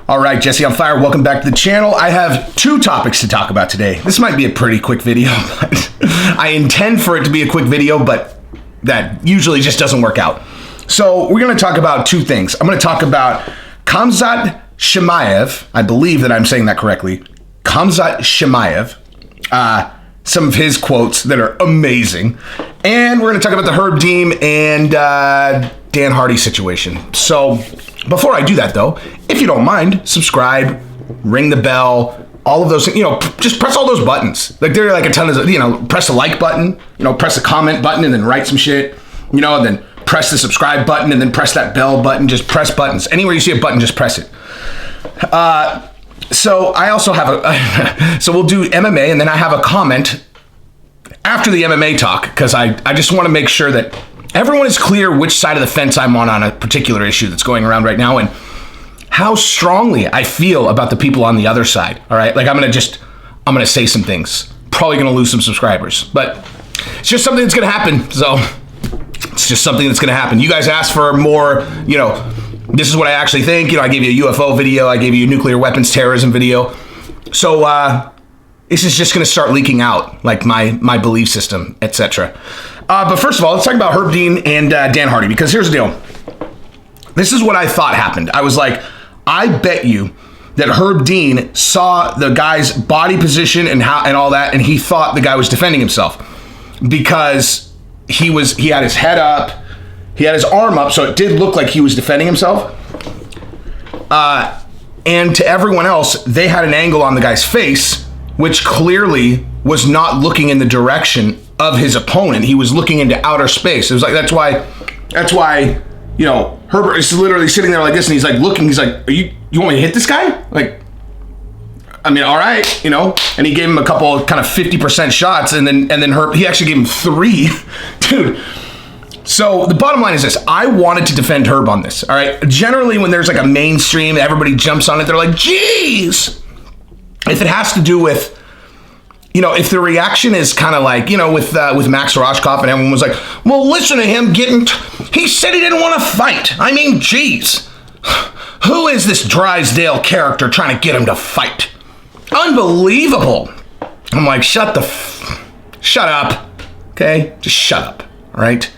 All right, Jesse on Fire, welcome back to the channel. I have two topics to talk about today. This might be a pretty quick video, but I intend for it to be a quick video, but that usually just doesn't work out. So we're gonna talk about two things. I'm gonna talk about Khamzat Chimaev, I believe that I'm saying that correctly, Khamzat Chimaev, some of his quotes that are amazing, and we're gonna talk about the Herb Dean and Dan Hardy situation. So before I do that though, if you don't mind, subscribe, ring the bell, all of those things, just press all those buttons. Like there are like a ton of, press the like button, press the comment button and then write some shit, and then press the subscribe button and then press that bell button, just press buttons. Anywhere you see a button, just press it. So I also have so we'll do MMA and then I have a comment after the MMA talk because I just want to make sure that everyone is clear which side of the fence I'm on a particular issue that's going around right now and how strongly I feel about the people on the other side. All right. Like I'm going to say some things, probably going to lose some subscribers, but it's just something that's going to happen. So it's just something that's going to happen. You guys asked for more, this is what I actually think. I gave you a UFO video. I gave you a nuclear weapons terrorism video. So this is just going to start leaking out, like my belief system, etc. But first of all, let's talk about Herb Dean and Dan Hardy, because here's the deal. This is what I thought happened. I was like, I bet you that Herb Dean saw the guy's body position and all that, and he thought the guy was defending himself because he had his head up, he had his arm up, so it did look like he was defending himself. And to everyone else, they had an angle on the guy's face, which clearly was not looking in the direction of his opponent. He was looking into outer space. It was like, that's why, Herbert is literally sitting there like this and he's like looking, he's like, you want me to hit this guy? Like, I mean, all right, and he gave him a couple kind of 50% shots and then Herb, he actually gave him 3, dude. So the bottom line is this, I wanted to defend Herb on this, all right? Generally when there's like a mainstream, everybody jumps on it, they're like, geez. If it has to do with, if the reaction is kind of like, with Max Rashkov and everyone was like, well, listen to him he said he didn't want to fight. I mean, geez, who is this Drysdale character trying to get him to fight? Unbelievable. I'm like, shut up, okay? Just shut up, all right?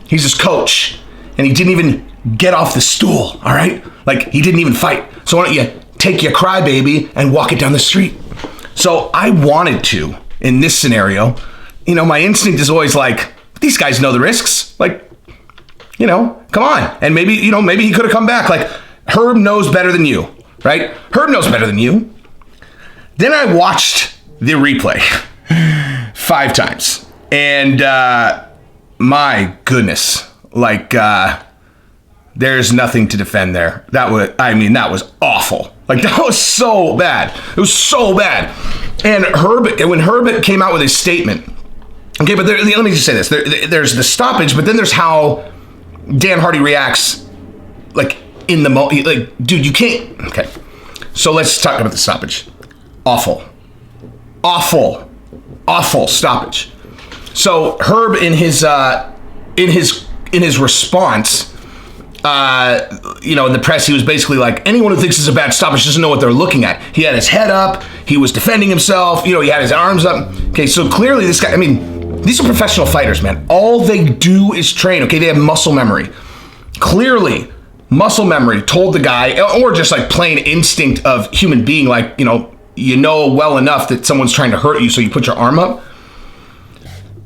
He's his coach, and he didn't even get off the stool, all right? Like, he didn't even fight. So why don't you take your crybaby and walk it down the street? So I wanted to, in this scenario, my instinct is always like, these guys know the risks. Like, come on. And maybe, maybe he could have come back. Like, Herb knows better than you, right? Herb knows better than you. Then I watched the replay 5 times. And my goodness, like, there's nothing to defend there. That was awful. Like, that was so bad. It was so bad. And when Herb came out with his statement, okay, but let me just say this. There's the stoppage, but then there's how Dan Hardy reacts, like, in the moment. Like, dude, you can't. Okay, so let's talk about the stoppage. Awful stoppage. So Herb in his response, in the press, he was basically like, anyone who thinks it's a bad stoppage doesn't know what they're looking at. He had his head up, he was defending himself, he had his arms up. Okay, so clearly this guy, these are professional fighters, man. All they do is train, okay? They have muscle memory. Clearly, muscle memory told the guy, or just like plain instinct of human being, like, well enough that someone's trying to hurt you, so you put your arm up.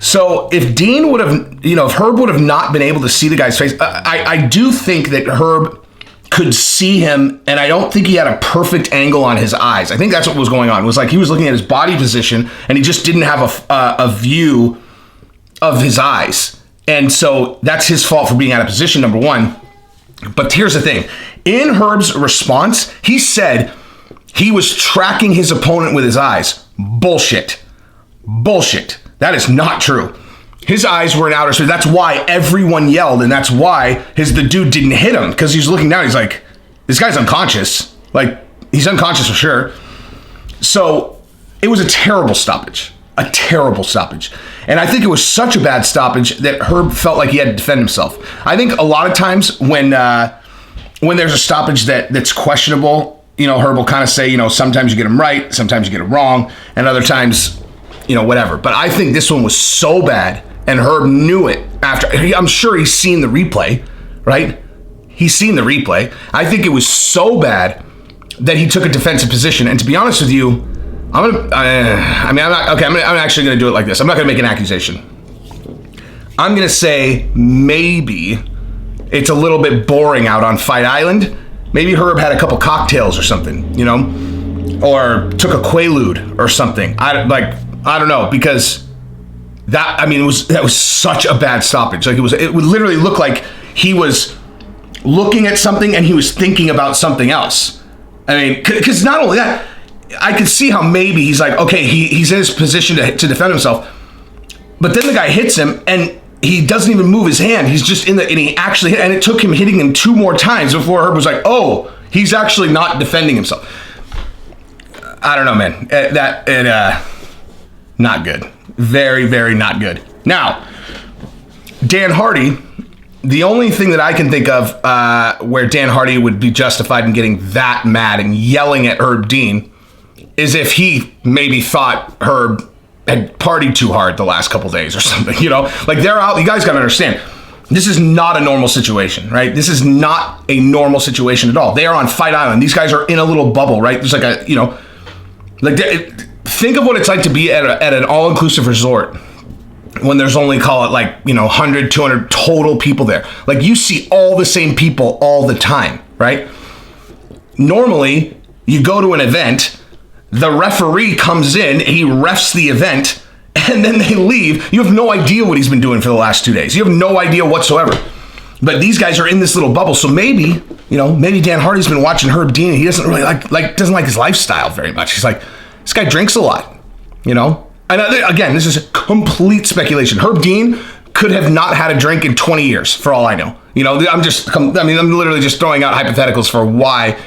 So if Dean would have, if Herb would have not been able to see the guy's face, I do think that Herb could see him, and I don't think he had a perfect angle on his eyes. I think that's what was going on. It was like he was looking at his body position, and he just didn't have a view of his eyes. And so that's his fault for being out of position, number one. But here's the thing. In Herb's response, he said he was tracking his opponent with his eyes. Bullshit. That is not true. His eyes were in outer space. That's why everyone yelled, and that's why the dude didn't hit him, because he's looking down. He's like, this guy's unconscious. Like, he's unconscious for sure. So it was a terrible stoppage. And I think it was such a bad stoppage that Herb felt like he had to defend himself. I think a lot of times when there's a stoppage that's questionable, Herb will kind of say, sometimes you get them right, sometimes you get them wrong, and other times, whatever. But I think this one was so bad, and Herb knew it after. I'm sure he's seen the replay, right? He's seen the replay. I think it was so bad that he took a defensive position. And to be honest with you, I'm actually going to do it like this. I'm not going to make an accusation. I'm going to say maybe it's a little bit boring out on Fight Island. Maybe Herb had a couple cocktails or something, or took a Quaalude or something. I don't know, because that was such a bad stoppage. Like it would literally look like he was looking at something and he was thinking about something else. I mean, because not only that, I could see how maybe he's like, okay, he's in his position to defend himself, but then the guy hits him and he doesn't even move his hand. He's just and he actually hit, and it took him hitting him 2 more times before Herb was like, oh, he's actually not defending himself. I don't know, man. Not good. Very, very not good. Now, Dan Hardy, the only thing that I can think of where Dan Hardy would be justified in getting that mad and yelling at Herb Dean is if he maybe thought Herb had partied too hard the last couple days or something, like they're out. You guys got to understand, this is not a normal situation, right? This is not a normal situation at all. They are on Fight Island. These guys are in a little bubble, right? There's like think of what it's like to be at an all-inclusive resort when there's only, call it 100, 200 total people there. Like you see all the same people all the time, right? Normally you go to an event, the referee comes in, he refs the event, and then they leave. You have no idea what he's been doing for the last 2 days. You have no idea whatsoever. But these guys are in this little bubble, so maybe Dan Hardy's been watching Herb Dean, and he doesn't really doesn't like his lifestyle very much. He's like, this guy drinks a lot, And again, this is complete speculation. Herb Dean could have not had a drink in 20 years, for all I know. I'm literally just throwing out hypotheticals for why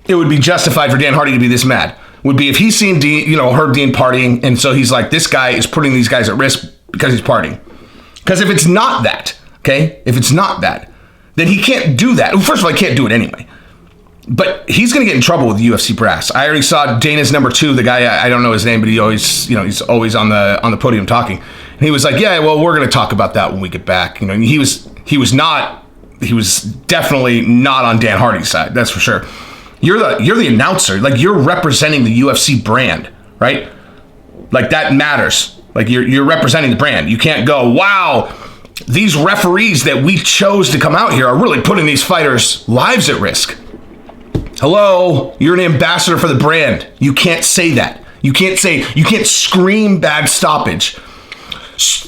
it would be justified for Dan Hardy to be this mad. Would be if he's seen Herb Dean partying, and so he's like, this guy is putting these guys at risk because he's partying. Because if it's not that, then he can't do that. Well, first of all, he can't do it anyway. But he's going to get in trouble with the UFC brass. I already saw Dana's number 2, the guy, I don't know his name, but he always, he's always on the podium talking. And he was like, yeah, well, we're going to talk about that when we get back. He was definitely not on Dan Hardy's side. That's for sure. You're the announcer. Like, you're representing the UFC brand, right? Like, that matters. Like, you're representing the brand. You can't go, wow, these referees that we chose to come out here are really putting these fighters' lives at risk. Hello, you're an ambassador for the brand. You can't say that. You can't scream bad stoppage.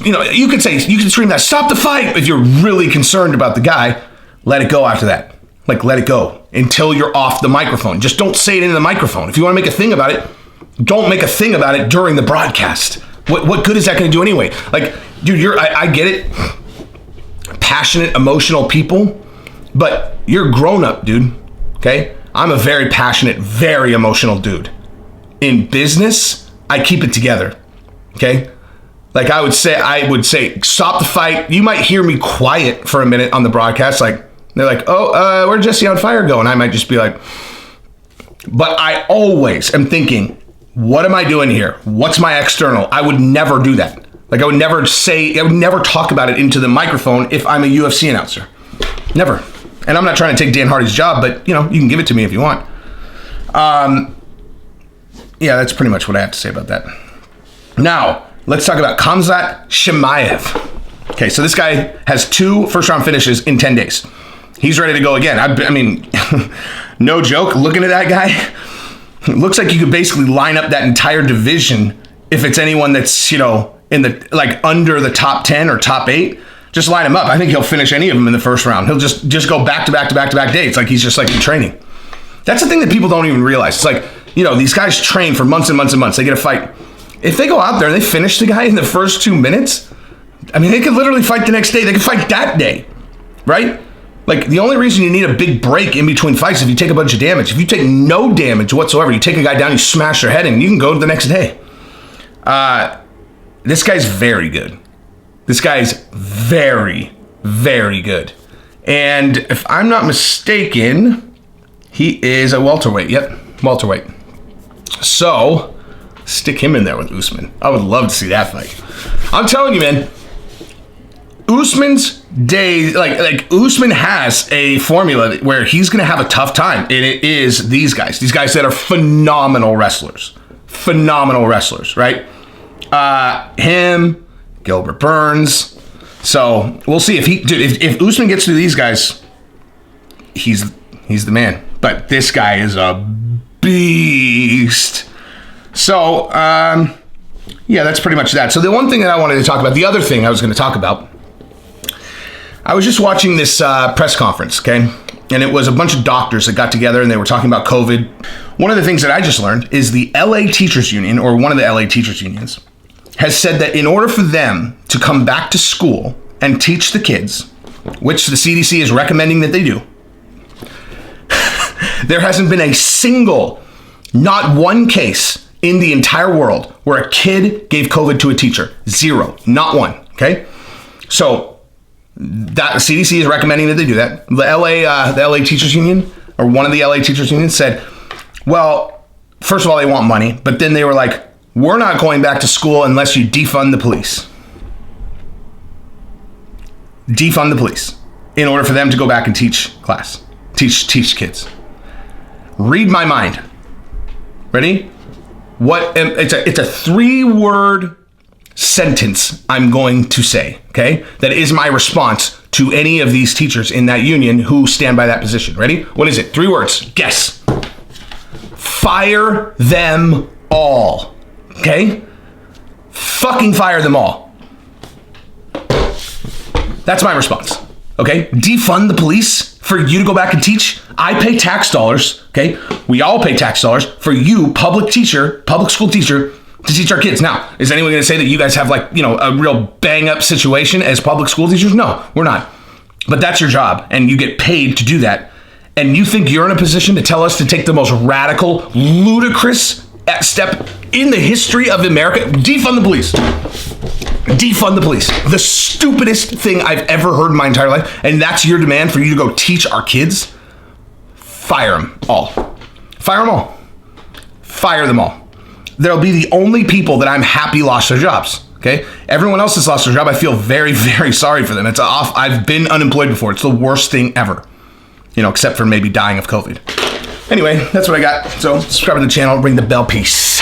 You can scream that, stop the fight, if you're really concerned about the guy. Let it go after that. Let it go until you're off the microphone. Just don't say it into the microphone. If you want to make a thing about it, don't make a thing about it during the broadcast. What good is that going to do anyway? Dude, I get it. Passionate, emotional people, but you're grown up, dude. Okay? I'm a very passionate, very emotional dude. In business, I keep it together. Okay? I would say, stop the fight. You might hear me quiet for a minute on the broadcast. They're like, oh, where'd Jesse on Fire go? And I might just be like, but I always am thinking, what am I doing here? What's my external? I would never do that. I would never talk about it into the microphone if I'm a UFC announcer. Never. And I'm not trying to take Dan Hardy's job, but you can give it to me if you want. Yeah, that's pretty much what I have to say about that. Now, let's talk about Khamzat Chimaev. Okay, so this guy has 2 first-round finishes in 10 days. He's ready to go again. I mean, no joke, looking at that guy, it looks like you could basically line up that entire division if it's anyone that's, in the under the top 10 or top 8. Just line him up. I think he'll finish any of them in the first round. He'll just go back to back to back to back days. He's just in training. That's the thing that people don't even realize. It's these guys train for months and months and months. They get a fight. If they go out there and they finish the guy in the first 2 minutes, they could literally fight the next day. They could fight that day, right? The only reason you need a big break in between fights is if you take a bunch of damage. If you take no damage whatsoever, you take a guy down, you smash their head in, you can go to the next day. This guy's very good. This guy's very, very good. And if I'm not mistaken, he is a welterweight. Yep. welterweight. So stick him in there with Usman. I would love to see that fight. I'm telling you, man. Usman's day, like Usman has a formula where he's going to have a tough time, and it is these guys that are phenomenal wrestlers, right? Him, Gilbert Burns. So we'll see if Usman gets through these guys, he's the man. But this guy is a beast. So yeah, that's pretty much that. So the one thing that I wanted to talk about, the other thing I was going to talk about. I was just watching this press conference, okay? And it was a bunch of doctors that got together and they were talking about COVID. One of the things that I just learned is the LA Teachers Union, or one of the LA Teachers Unions, has said that in order for them to come back to school and teach the kids, which the CDC is recommending that they do, there hasn't been a single, not one case in the entire world where a kid gave COVID to a teacher. Zero. Not one, okay? So that CDC is recommending that they do that. The LA Teachers Union, or one of the LA Teachers Unions, said, well, first of all, they want money, but then they were like, we're not going back to school unless you defund the police. Defund the police in order for them to go back and teach kids. Read my mind. Ready? It's a 3-word sentence I'm going to say, okay? That is my response to any of these teachers in that union who stand by that position. Ready? What is it? 3 words. Guess. Fire them all. Okay? Fucking fire them all. That's my response. Okay? Defund the police for you to go back and teach. I pay tax dollars, okay? We all pay tax dollars for you, public school teacher, to teach our kids. Now, is anyone going to say that you guys have a real bang up situation as public school teachers? No, we're not. But that's your job and you get paid to do that. And you think you're in a position to tell us to take the most radical, ludicrous step in the history of America? Defund the police. Defund the police. The stupidest thing I've ever heard in my entire life. And that's your demand for you to go teach our kids? Fire them all. Fire them all. Fire them all. They'll be the only people that I'm happy lost their jobs, okay? Everyone else has lost their job. I feel very, very sorry for them. I've been unemployed before. It's the worst thing ever, except for maybe dying of COVID. Anyway, that's what I got. So subscribe to the channel, ring the bell. Peace.